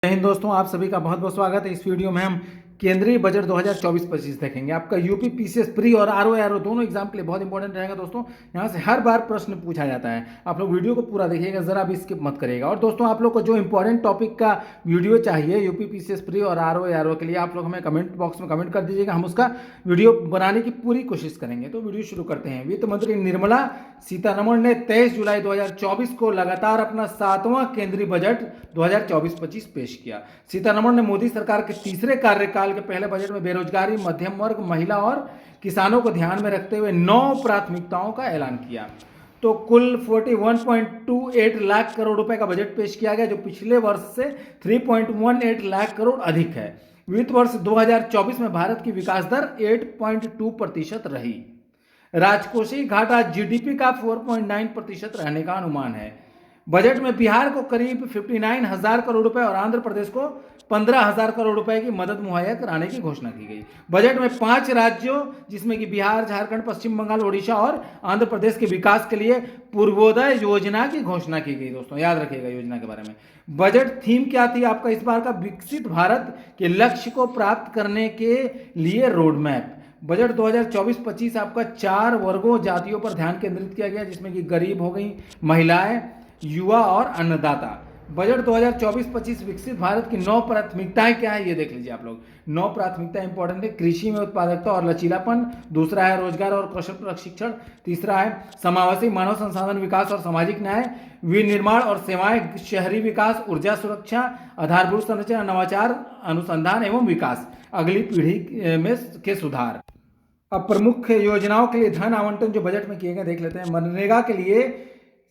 जय हिंद दोस्तों, आप सभी का बहुत बहुत स्वागत है। इस वीडियो में हम केंद्रीय बजट 2024-25 देखेंगे। आपका यूपी पीसीएस प्री और आरओ दोनों एग्जाम के लिए बहुत इंपॉर्टेंट रहेगा दोस्तों। यहाँ से हर बार प्रश्न पूछा जाता है। आप लोग वीडियो को पूरा देखिएगा, जरा भी स्किप मत करिएगा। और दोस्तों, आप लोग को जो इंपॉर्टेंट टॉपिक का वीडियो चाहिए यूपी पीसीएस प्री और आरओ के लिए, आप लोग हमें कमेंट बॉक्स में कमेंट कर दीजिएगा। हम उसका वीडियो बनाने की पूरी कोशिश करेंगे। तो वीडियो शुरू करते हैं। वित्त मंत्री निर्मला सीतारमण ने 23 जुलाई 2024 को लगातार अपना 7वां केंद्रीय बजट 2024-25 पेश किया। सीतारमण ने मोदी सरकार के तीसरे कार्यकाल के पहले बजट में बेरोजगारी, मध्यम वर्ग, महिला और किसानों को ध्यान में रखते हुए 9 प्राथमिकताओं का ऐलान किया। तो कुल 41.28 लाख करोड़ रुपए का बजट पेश किया गया, जो पिछले वर्ष से 3.18 लाख करोड़ अधिक है। वित्त वर्ष 2024 में भारत की विकास दर 8.2% रही। राजकोषीय घाटा जीडीपी का 4.9% रहने का अनुमान है। बजट में बिहार को करीब 59,000 करोड़ रुपए और आंध्र प्रदेश को 15,000 करोड़ रुपए की मदद मुहैया कराने की घोषणा की गई। बजट में 5 राज्यों, जिसमें कि बिहार, झारखंड, पश्चिम बंगाल, ओडिशा और आंध्र प्रदेश के विकास के लिए पूर्वोदय योजना की घोषणा की गई। दोस्तों याद रखिएगा योजना के बारे में। बजट थीम क्या थी आपका इस बार का? विकसित भारत के लक्ष्य को प्राप्त करने के लिए रोड मैप। बजट 2024-25 आपका 4 वर्गों, जातियों पर ध्यान केंद्रित किया गया, जिसमें कि गरीब हो गई, महिलाएं, युवा और अन्नदाता। बजट 2024-25 विकसित भारत की 9 प्राथमिकताएं क्या है ये देख लीजिए आप लोग। 9 प्राथमिकताएं इंपॉर्टेंट है। कृषि में उत्पादकता और लचीलापन, दूसरा है रोजगार और कौशल प्रशिक्षण, तीसरा है समावेशी मानव संसाधन विकास और सामाजिक न्याय, विनिर्माण और सेवाएं, शहरी विकास, ऊर्जा सुरक्षा, आधारभूत संरचना, नवाचार, अनुसंधान एवं विकास, अगली पीढ़ी में के सुधार। अब प्रमुख योजनाओं के लिए धन आवंटन जो बजट में किए गए देख लेते हैं। मनरेगा के लिए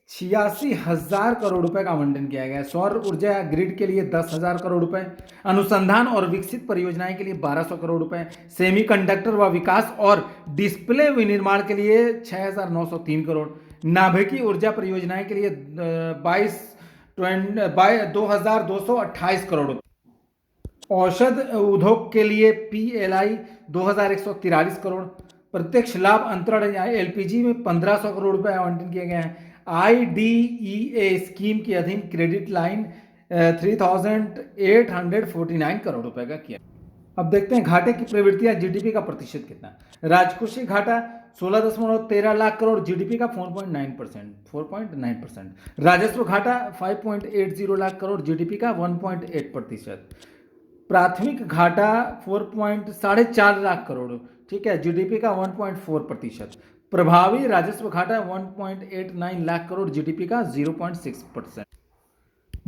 86,000 करोड़ रुपए का आवंटन किया गया है। सौर ऊर्जा ग्रिड के लिए 10,000 करोड़ रुपए, अनुसंधान और विकसित परियोजनाएं के लिए 1200 करोड़ रुपए, सेमीकंडक्टर व विकास और डिस्प्ले विनिर्माण के लिए 6,903 करोड़, नाभिकीय ऊर्जा परियोजनाएं के लिए 2,228 करोड़ रुपए, औषध उद्योग के लिए पीएलआई 2,143 करोड़, प्रत्यक्ष लाभ अंतरण एलपीजी में 1,500 करोड़ रुपए आवंटन किए गए हैं। आईडीईए स्कीम के अधीन क्रेडिट लाइन 3,849 करोड़ रुपए का किया। अब देखते हैं घाटे की प्रवृत्तियां, जीडीपी का प्रतिशत कितना। राजकोषीय घाटा 16.13 लाख करोड़, जीडीपी का 4.9%। राजस्व घाटा 5.80 लाख करोड़, जीडीपी का 1.8%। प्राथमिक घाटा 4.4 लाख करोड़, ठीक है, जीडीपी का 1.4%। प्रभावी राजस्व घाटा 1.89 लाख करोड़, जीडीपी का 0.6%।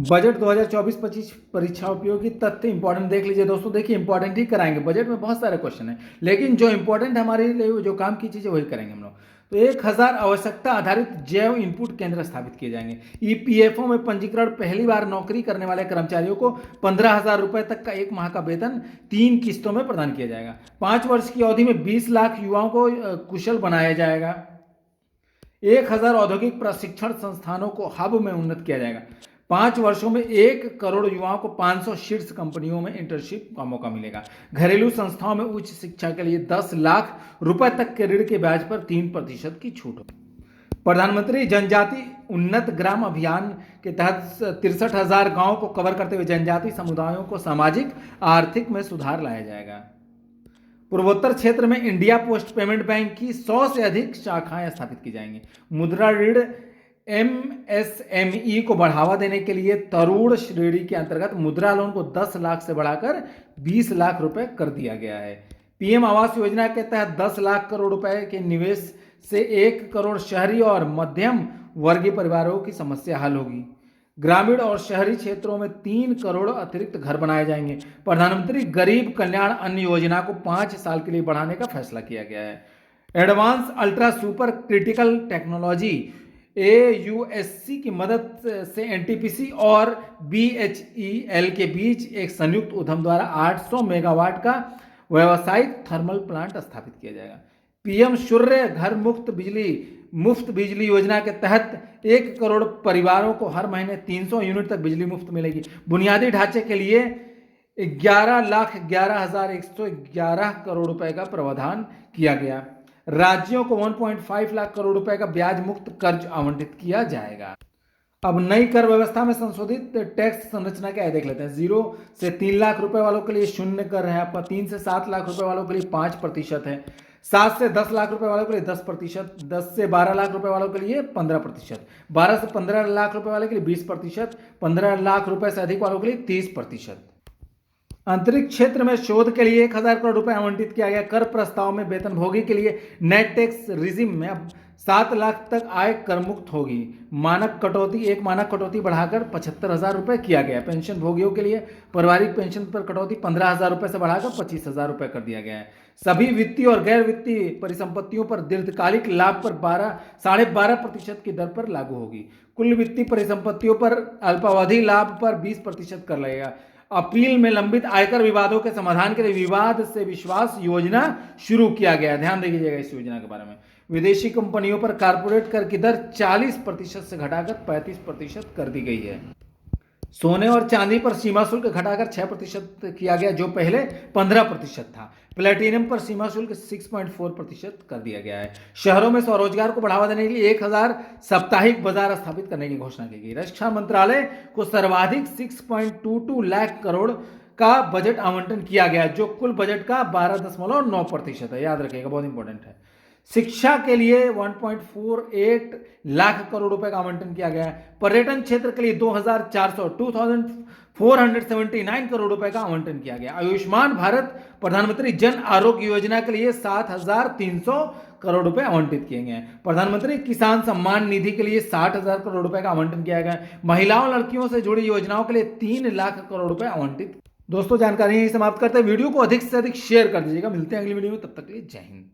बजट 2024-25 परीक्षा उपयोगी तथ्य इंपॉर्टेंट देख लीजिए दोस्तों। देखिए इंपॉर्टेंट ही कराएंगे, बजट में बहुत सारे क्वेश्चन हैं, लेकिन जो इंपॉर्टेंट हमारे लिए जो काम की चीजें वही करेंगे हम लोग। तो 1,000 आवश्यकता आधारित जैव इनपुट केंद्र स्थापित किए जाएंगे। ईपीएफओ में पंजीकरण पहली बार नौकरी करने वाले कर्मचारियों को 15,000 रुपए तक का 1 माह का वेतन 3 किस्तों में प्रदान किया जाएगा। 5 वर्ष की अवधि में 20 लाख युवाओं को कुशल बनाया जाएगा। 1,000 औद्योगिक प्रशिक्षण संस्थानों को हब में उन्नत किया जाएगा। 5 वर्षों में 1 करोड़ युवाओं को 500 शीर्ष कंपनियों में इंटर्नशिप का मौका मिलेगा। घरेलू संस्थाओं में उच्च शिक्षा के लिए 10 लाख रुपए तक के ऋण के ब्याज पर 3% की छूट होगी। प्रधानमंत्री जनजाति उन्नत ग्राम अभियान के तहत 63,000 गांवों को कवर करते हुए जनजाति समुदायों को सामाजिक आर्थिक में सुधार लाया जाएगा। पूर्वोत्तर क्षेत्र में इंडिया पोस्ट पेमेंट बैंक की 100 से अधिक शाखाएं स्थापित की जाएंगी। मुद्रा ऋण एमएसएमई को बढ़ावा देने के लिए तरुण श्रेणी के अंतर्गत मुद्रा लोन को 10 लाख से बढ़ाकर 20 लाख रुपए कर दिया गया है। पीएम आवास योजना के तहत 10 लाख करोड़ रुपए के निवेश से 1 करोड़ शहरी और मध्यम वर्गीय परिवारों की समस्या हल होगी। ग्रामीण और शहरी क्षेत्रों में 3 करोड़ अतिरिक्त घर बनाए जाएंगे। प्रधानमंत्री गरीब कल्याण अन्न योजना को 5 साल के लिए बढ़ाने का फैसला किया गया है। Advance ultra super critical technology AUSC की मदद से एनटीपीसी और बीएचईएल के बीच एक संयुक्त उद्यम द्वारा 800 मेगावाट का व्यावसायिक थर्मल प्लांट स्थापित किया जाएगा। पीएम सूर्य घर मुफ्त बिजली योजना के तहत 1 करोड़ परिवारों को हर महीने 300 यूनिट तक बिजली मुफ्त मिलेगी। बुनियादी ढांचे के लिए 11,11,111 करोड़ रुपए का प्रावधान किया गया। राज्यों को 1.5 लाख करोड़ रुपए का ब्याज मुक्त कर्ज आवंटित किया जाएगा। अब नई कर व्यवस्था में संशोधित टैक्स संरचना क्या है देख लेते हैं। 0 से 3 लाख रुपए वालों के लिए शून्य कर है आपका, 3 से 7 लाख रुपए वालों के लिए 5% है, 7 से 10 लाख रुपए वालों के लिए 10%, 10 से 12 लाख रुपए वालों के लिए 15%, 12 से 15 लाख रुपए वाले के लिए 20%, 15 लाख रुपए से अधिक वालों के लिए 30%। अंतरिक्ष क्षेत्र में शोध के लिए 1,000 करोड़ रुपए आवंटित किया गया। कर प्रस्ताव में वेतनभोगी के लिए नेट टैक्स रिजिम में अब 7 लाख तक आय कर मुक्त होगी। मानक कटौती बढ़ाकर 75,000 रुपए किया गया। पेंशन भोगियों के लिए पारिवारिक पेंशन पर कटौती 15,000 रुपए से बढ़ाकर 25,000 रुपए कर दिया गया है। सभी वित्तीय और गैर वित्तीय परिसंपत्तियों पर दीर्घकालिक लाभ पर 12.5% की दर पर लागू होगी। कुल वित्तीय परिसंपत्तियों पर अल्पावधि लाभ पर 20% कर लगेगा। अपील में लंबित आयकर विवादों के समाधान के लिए विवाद से विश्वास योजना शुरू किया गया। ध्यान दीजिएगा इस योजना के बारे में। विदेशी कंपनियों पर कॉर्पोरेट कर की दर 40% से घटाकर 35% कर दी गई है। सोने और चांदी पर सीमा शुल्क घटाकर 6% किया गया, जो पहले 15% था। प्लेटिनम पर सीमा शुल्क 6.4% कर दिया गया है। शहरों में स्वरोजगार को बढ़ावा देने के लिए 1,000 साप्ताहिक बाजार स्थापित करने की घोषणा की गई। रक्षा मंत्रालय को सर्वाधिक 6.22 लाख करोड़ का बजट आवंटन किया गया, जो कुल बजट का 12.9% है। याद रखिएगा, बहुत इंपॉर्टेंट है। शिक्षा के लिए 1.48 लाख करोड़ रुपए का आवंटन किया गया है। पर्यटन क्षेत्र के लिए 2,479 करोड़ रुपए का आवंटन किया गया। आयुष्मान भारत प्रधानमंत्री जन आरोग्य योजना के लिए 7,300 करोड़ रुपए आवंटित किए गए। प्रधानमंत्री किसान सम्मान निधि के लिए 60,000 करोड़ रुपए का आवंटन किया गया। महिलाओं लड़कियों से जुड़ी योजनाओं के लिए 3 लाख करोड़ रुपए आवंटित। दोस्तों, जानकारी यही समाप्त करते हैं। वीडियो को अधिक से अधिक शेयर कर दीजिएगा। मिलते हैं अगली वीडियो में, तब तक के लिए जय हिंद।